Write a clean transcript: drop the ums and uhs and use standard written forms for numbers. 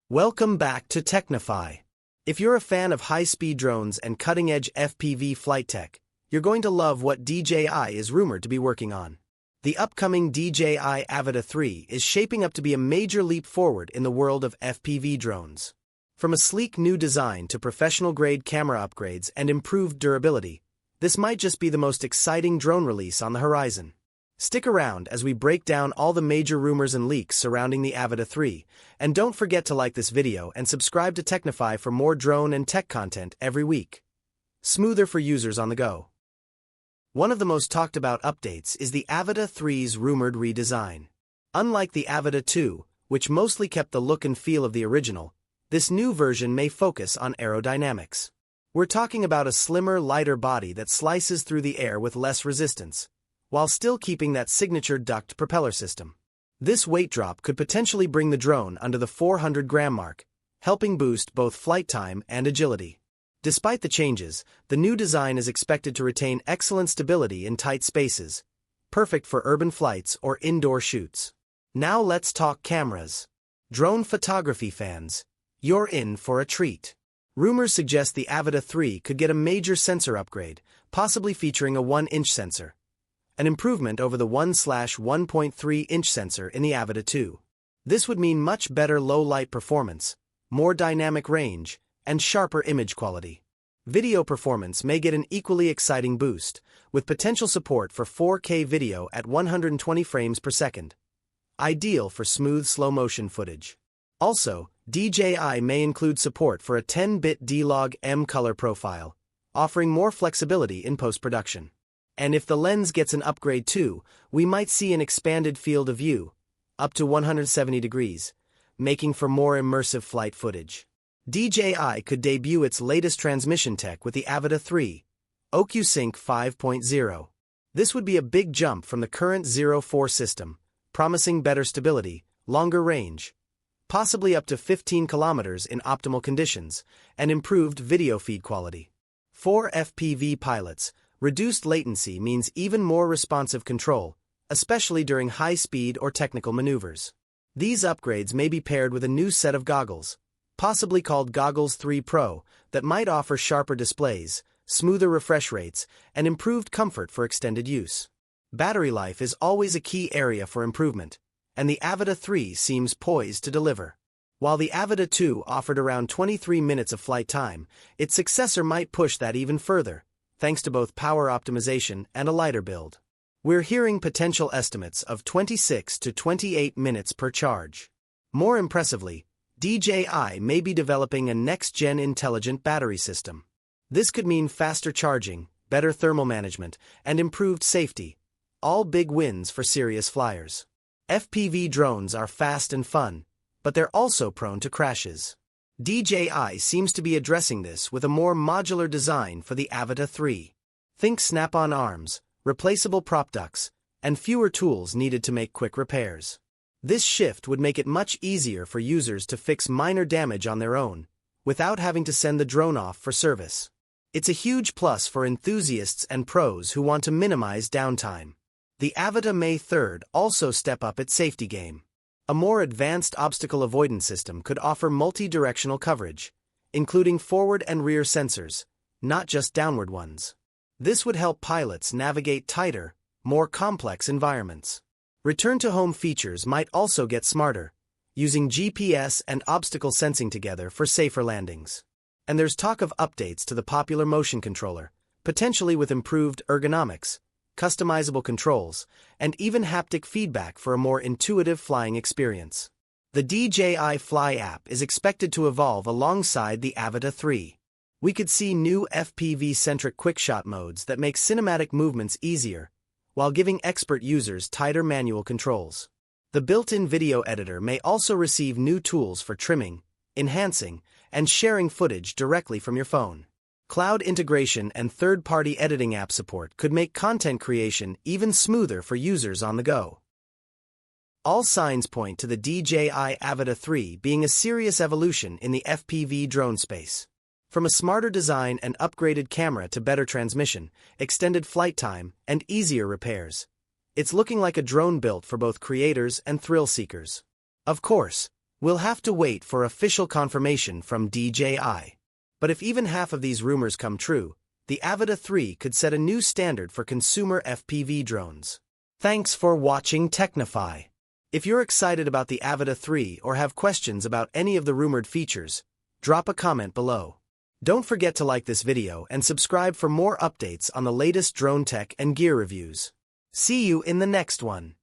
Welcome back to Technify. If you're a fan of high-speed drones and cutting-edge FPV flight tech, you're going to love what DJI is rumored to be working on. The upcoming DJI Avata 3 is shaping up to be a major leap forward in the world of FPV drones. From a sleek new design to professional-grade camera upgrades and improved durability, this might just be the most exciting drone release on the horizon. Stick around as we break down all the major rumors and leaks surrounding the Avata 3, and don't forget to like this video and subscribe to Technify for more drone and tech content every week. Smoother for users on the go. One of the most talked about updates is the Avata 3's rumored redesign. Unlike the Avata 2, which mostly kept the look and feel of the original, this new version may focus on aerodynamics. We're talking about a slimmer, lighter body that slices through the air with less resistance, while still keeping that signature duct propeller system. This weight drop could potentially bring the drone under the 400-gram mark, helping boost both flight time and agility. Despite the changes, the new design is expected to retain excellent stability in tight spaces, perfect for urban flights or indoor shoots. Now let's talk cameras. Drone photography fans, you're in for a treat. Rumors suggest the Avata 3 could get a major sensor upgrade, possibly featuring a 1-inch sensor, an improvement over the 1/1.3-inch sensor in the Avata 2. This would mean much better low-light performance, more dynamic range, and sharper image quality. Video performance may get an equally exciting boost, with potential support for 4K video at 120 frames per second, ideal for smooth slow-motion footage. Also, DJI may include support for a 10-bit D-Log M color profile, offering more flexibility in post-production. And if the lens gets an upgrade too, we might see an expanded field of view, up to 170 degrees, making for more immersive flight footage. DJI could debut its latest transmission tech with the Avata 3, OcuSync 5.0. This would be a big jump from the current 0.4 system, promising better stability, longer range, possibly up to 15 kilometers in optimal conditions, and improved video feed quality. For FPV pilots, reduced latency means even more responsive control, especially during high-speed or technical maneuvers. These upgrades may be paired with a new set of goggles, possibly called Goggles 3 Pro, that might offer sharper displays, smoother refresh rates, and improved comfort for extended use. Battery life is always a key area for improvement, and the Avata 3 seems poised to deliver. While the Avata 2 offered around 23 minutes of flight time, its successor might push that even further, thanks to both power optimization and a lighter build. We're hearing potential estimates of 26 to 28 minutes per charge. More impressively, DJI may be developing a next-gen intelligent battery system. This could mean faster charging, better thermal management, and improved safety, all big wins for serious flyers. FPV drones are fast and fun, but they're also prone to crashes. DJI seems to be addressing this with a more modular design for the Avata 3. Think snap-on arms, replaceable prop ducts, and fewer tools needed to make quick repairs. This shift would make it much easier for users to fix minor damage on their own, without having to send the drone off for service. It's a huge plus for enthusiasts and pros who want to minimize downtime. The Avata May 3rd also step up its safety game. A more advanced obstacle avoidance system could offer multi-directional coverage, including forward and rear sensors, not just downward ones. This would help pilots navigate tighter, more complex environments. Return-to-home features might also get smarter, using GPS and obstacle sensing together for safer landings. And there's talk of updates to the popular motion controller, potentially with improved ergonomics, customizable controls, and even haptic feedback for a more intuitive flying experience. The DJI Fly app is expected to evolve alongside the Avata 3. We could see new FPV-centric quickshot modes that make cinematic movements easier, while giving expert users tighter manual controls. The built-in video editor may also receive new tools for trimming, enhancing, and sharing footage directly from your phone. Cloud integration and third-party editing app support could make content creation even smoother for users on the go. All signs point to the DJI Avata 3 being a serious evolution in the FPV drone space. From a smarter design and upgraded camera to better transmission, extended flight time, and easier repairs, it's looking like a drone built for both creators and thrill seekers. Of course, We'll have to wait for official confirmation from DJI. But if even half of these rumors come true, the Avata 3 could set a new standard for consumer FPV drones. Thanks for watching Technify. If you're excited about the Avata 3 or have questions about any of the rumored features, drop a comment below. Don't forget to like this video and subscribe for more updates on the latest drone tech and gear reviews. See you in the next one.